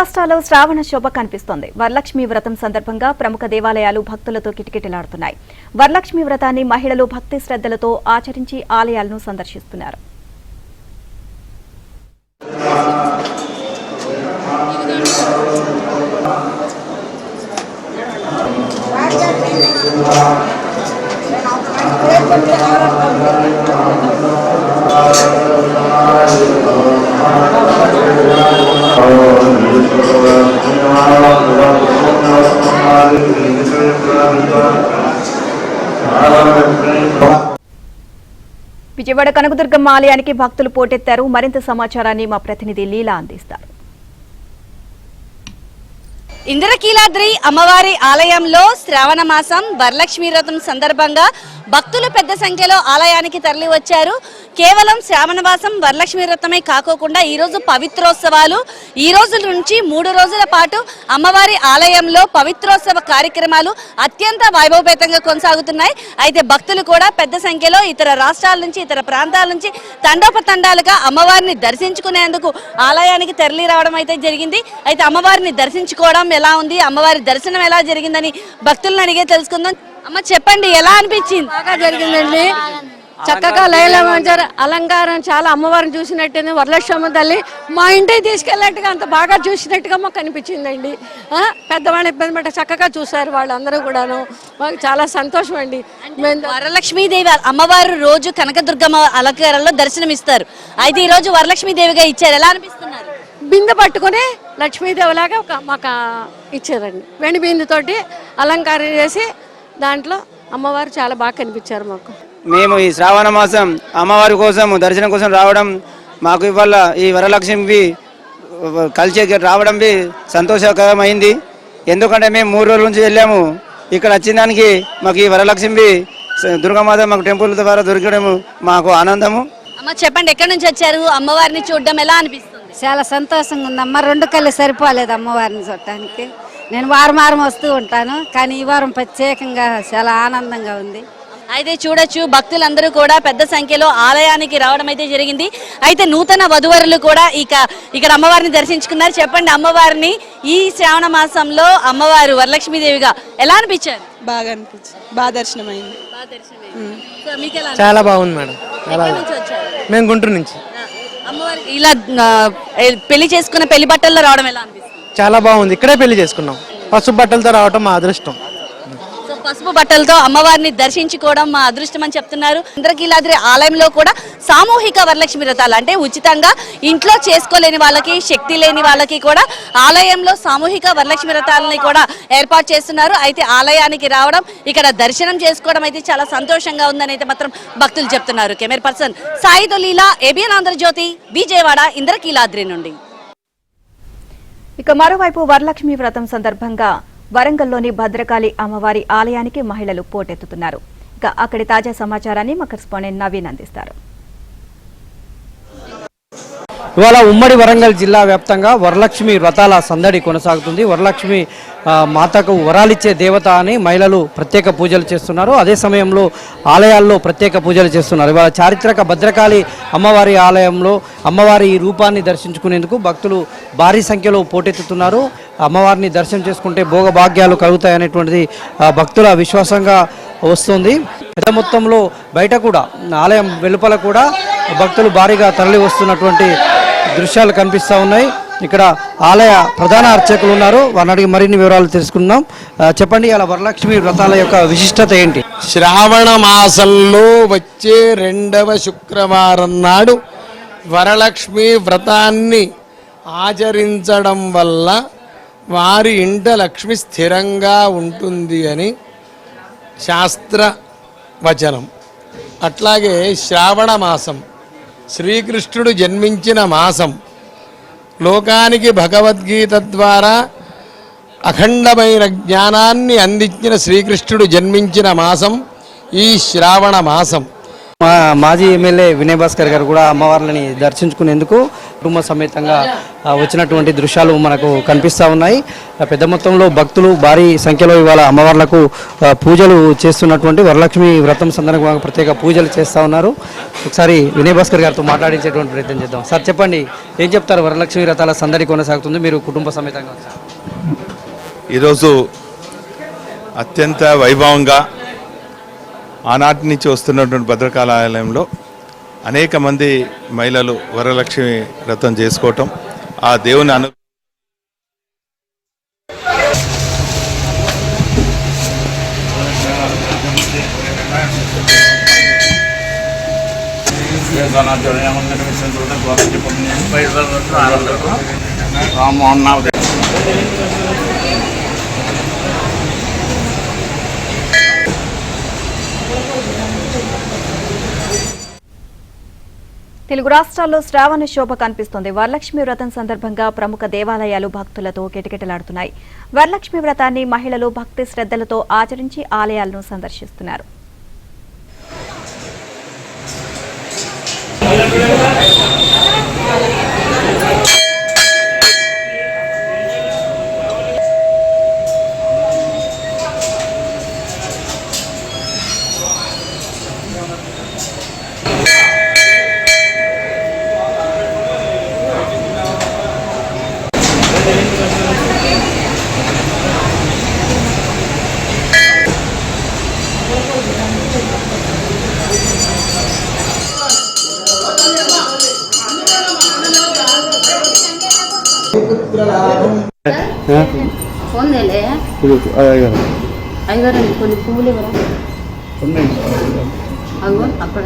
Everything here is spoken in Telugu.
మహారాష్ట్రలో శ్రావణ శోభ కనిపిస్తోంది. వరలక్ష్మి వ్రతం సందర్భంగా ప్రముఖ దేవాలయాలు భక్తులతో కిటకిటలాడుతున్నాయి. వరలక్ష్మి వ్రతాన్ని మహిళలు భక్తి శ్రద్ధలతో ఆచరించి ఆలయాలను సందర్శిస్తున్నారు. విజయవాడ కనకదుర్గమ్మ ఆలయానికి భక్తులు పోటెత్తారు. మరింత సమాచారాన్ని మా ప్రతినిధి లీలా అందిస్తారు. ఇంద్రకీలాద్రి అమ్మవారి ఆలయంలో శ్రావణ మాసం వరలక్ష్మి వ్రతం సందర్భంగా భక్తులు పెద్ద సంఖ్యలో ఆలయానికి తరలి వచ్చారు. కేవలం శ్రావణ మాసం వరలక్ష్మి వ్రతమే కాకోకుండా ఈరోజు పవిత్రోత్సవాలు. ఈ రోజు నుంచి 3 రోజుల పాటు అమ్మవారి ఆలయంలో పవిత్రోత్సవ కార్యక్రమాలు అత్యంత వైభవపేతంగా కొనసాగుతున్నాయి. అయితే భక్తులు కూడా పెద్ద సంఖ్యలో ఇతర రాష్ట్రాల నుంచి ఇతర ప్రాంతాల నుంచి తండోపతండాలుగా అమ్మవారిని దర్శించుకునేందుకు ఆలయానికి తరలి రావడం అయితే జరిగింది. అయితే అమ్మవారిని దర్శించుకోవడం ఎలా ఉంది, అమ్మవారి దర్శనం ఎలా జరిగిందని భక్తులను అడిగే తెలుసుకుందాం. అమ్మ చెప్పండి, ఎలా అనిపించింది? బాగా జరిగిందండి. చక్కగా లైల మంజర అలంకారం చాలా అమ్మవారిని చూసినట్టు వరలక్ష్మి తల్లి మా ఇంటికి తీసుకెళ్ళినట్టుగా అంత బాగా చూసినట్టుగా మాకు అనిపించిందండి. పెద్దవాళ్ళు ఇబ్బంది పట్ట చక్కగా చూసారు వాళ్ళందరూ కూడాను. మాకు చాలా సంతోషం అండి. వరలక్ష్మీదేవి అమ్మవారు రోజు కనకదుర్గమ్మ అలంకారంలో దర్శనం ఇస్తారు. అయితే ఈ రోజు వరలక్ష్మీదేవిగా ఇచ్చారు, ఎలా అనిపిస్తున్నారు? బిందె పట్టుకుని లక్ష్మీదేవిలాగా మాకు ఇచ్చారండి. వెండి బిందెతోటి అలంకారం చేసి దాంట్లో అమ్మవారు చాలా బాగా కనిపించారు మాకు. మేము ఈ శ్రావణ మాసం అమ్మవారి కోసం దర్శనం కోసం రావడం, మాకు ఇవాళ ఈ వరలక్ష్మి కలిసి రావడం సంతోషకరమైంది. ఎందుకంటే మేము 3 రోజుల నుంచి వెళ్ళాము. ఇక్కడ వచ్చిన దానికి మాకు ఈ వరలక్ష్మి దుర్గామాత మాకు టెంపుల్ ద్వారా దొరకడం మాకు ఆనందము. అమ్మ చెప్పండి, ఎక్కడి నుంచి వచ్చారు? అమ్మవారిని చూడడం ఎలా అనిపిస్తుంది? చాలా సంతోషంగా ఉందమ్మ. 2 కళ్ళు సరిపోలేదు అమ్మవారిని చూడటానికి. నేను వారం వస్తూ ఉంటాను, కానీ ఈ వారం ప్రత్యేకంగా చాలా ఆనందంగా ఉంది. అయితే చూడొచ్చు, భక్తులందరూ కూడా పెద్ద సంఖ్యలో ఆలయానికి రావడం అయితే జరిగింది. అయితే నూతన వధువరులు కూడా ఇక్కడ అమ్మవారిని దర్శించుకున్నారు. చెప్పండి, అమ్మవారిని ఈ శ్రావణ మాసంలో అమ్మవారు వరలక్ష్మీదేవిగా ఎలా అనిపించారు? బాగా అనిపించింది, బాగా దర్శనం అయింది. చాలా బాగుంది మేడం. మేము గుంటూరు నుంచి. అమ్మవారి ఇలా పెళ్లి చేసుకున్న పెళ్లి బట్టల్లో రావడం ఎలా అనిపిస్తుంది? చాలా బాగుంది. ఇక్కడే పెళ్లి చేసుకున్నాం. పసుపు బట్టలతో రావడం మా అదృష్టం. పసుపు బట్టలతో అమ్మవారిని దర్శించుకోవడం మా అదృష్టం అని చెప్తున్నారు. ఇంద్రకీలాద్రి ఆలయంలో కూడా సామూహిక వరలక్ష్మి వ్రతాలు అంటే ఉచితంగా ఇంట్లో చేసుకోలేని వాళ్ళకి, శక్తి లేని వాళ్ళకి కూడా ఆలయంలో సామూహిక వరలక్ష్మి వ్రతాలని కూడా ఏర్పాటు చేస్తున్నారు. అయితే ఆలయానికి రావడం, ఇక్కడ దర్శనం చేసుకోవడం అయితే చాలా సంతోషంగా ఉందని అయితే మాత్రం భక్తులు చెప్తున్నారు. కెమెరా పర్సన్ సాయితో లీలా, ఏబిఎన్ ఆంధ్రజ్యోతి, విజయవాడ, ఇంద్రకీలాద్రి నుండి. ఇక మరోవైపు వరలక్ష్మి వ్రతం సందర్భంగా వరంగల్లోని భద్రకాళి అమ్మవారి ఆలయానికి మహిళలు పోటెత్తుతున్నారు. ఇక అక్కడి తాజా సమాచారాన్ని మా కరెస్పాండెంట్ నవీన్ అందిస్తారు. ఇవాళ ఉమ్మడి వరంగల్ జిల్లా వ్యాప్తంగా వరలక్ష్మి వ్రతాల సందడి కొనసాగుతుంది. వరలక్ష్మి మాతకు వరాలిచ్చే దేవత అని మహిళలు ప్రత్యేక పూజలు చేస్తున్నారు. అదే సమయంలో ఆలయాల్లో ప్రత్యేక పూజలు చేస్తున్నారు. ఇవాళ చారిత్రక భద్రకాళి అమ్మవారి ఆలయంలో అమ్మవారి ఈ రూపాన్ని దర్శించుకునేందుకు భక్తులు భారీ సంఖ్యలో పోటెత్తుతున్నారు. అమ్మవారిని దర్శనం చేసుకుంటే భోగభాగ్యాలు కలుగుతాయనేటువంటిది భక్తుల విశ్వాసంగా వస్తుంది. పెద్ద మొత్తంలో బయట కూడా ఆలయం వెలుపల కూడా భక్తులు భారీగా తరలి వస్తున్నటువంటి దృశ్యాలు కనిపిస్తూ ఉన్నాయి. ఇక్కడ ఆలయ ప్రధాన అర్చకులు ఉన్నారు, వారిని అడిగి మరిన్ని వివరాలు తెలుసుకుందాం. చెప్పండి, అలా వరలక్ష్మి వ్రతాల యొక్క విశిష్టత ఏంటి? శ్రావణ మాసంలో వచ్చే 2వ శుక్రవారం నాడు వరలక్ష్మి వ్రతాన్ని ఆచరించడం వల్ల వారి ఇంట లక్ష్మి స్థిరంగా ఉంటుంది అని శాస్త్ర వచనం. అట్లాగే శ్రావణ మాసం శ్రీకృష్ణుడు జన్మించిన మాసం, లోకానికి భగవద్గీత ద్వారా అఖండమైన జ్ఞానాన్ని అందించిన శ్రీకృష్ణుడు జన్మించిన మాసం ఈ శ్రావణ మాసం. మాజీ ఎమ్మెల్యే వినయ్ భాస్కర్ గారు కూడా అమ్మవార్లని దర్శించుకునేందుకు కుటుంబ సమేతంగా వచ్చినటువంటి దృశ్యాలు మనకు కనిపిస్తూ ఉన్నాయి. పెద్ద మొత్తంలో భక్తులు భారీ సంఖ్యలో ఇవాళ అమ్మవార్లకు పూజలు చేస్తున్నటువంటి వరలక్ష్మి వ్రతం సందర్భంగా ప్రత్యేక పూజలు చేస్తూ ఉన్నారు. ఒకసారి వినయ్ భాస్కర్ గారితో మాట్లాడించేటువంటి ప్రయత్నం చేద్దాం. సార్ చెప్పండి, ఏం చెప్తారు? వరలక్ష్మి వ్రతాల సందడి కొనసాగుతుంది, మీరు కుటుంబ సమేతంగా వచ్చారు. ఈరోజు అత్యంత వైభవంగా ఆనాటి నుంచి వస్తున్నటువంటి భద్రకాళి ఆలయంలో అనేక మంది మహిళలు వరలక్ష్మి వ్రతం చేసుకోవటం, ఆ దేవుని తెలుగు రాష్ట్రాల్లో శ్రావణ శోభ కనిపిస్తోంది. వరలక్ష్మి వ్రతం సందర్భంగా ప్రముఖ దేవాలయాలు భక్తులతో కిటకిటలాడుతున్నాయి. వరలక్ష్మి వ్రతాన్ని మహిళలు భక్తి శ్రద్ధలతో ఆచరించి ఆలయాలను సందర్శిస్తున్నారు. కొన్ని పువ్వులు ఇవ్వరా అక్కడ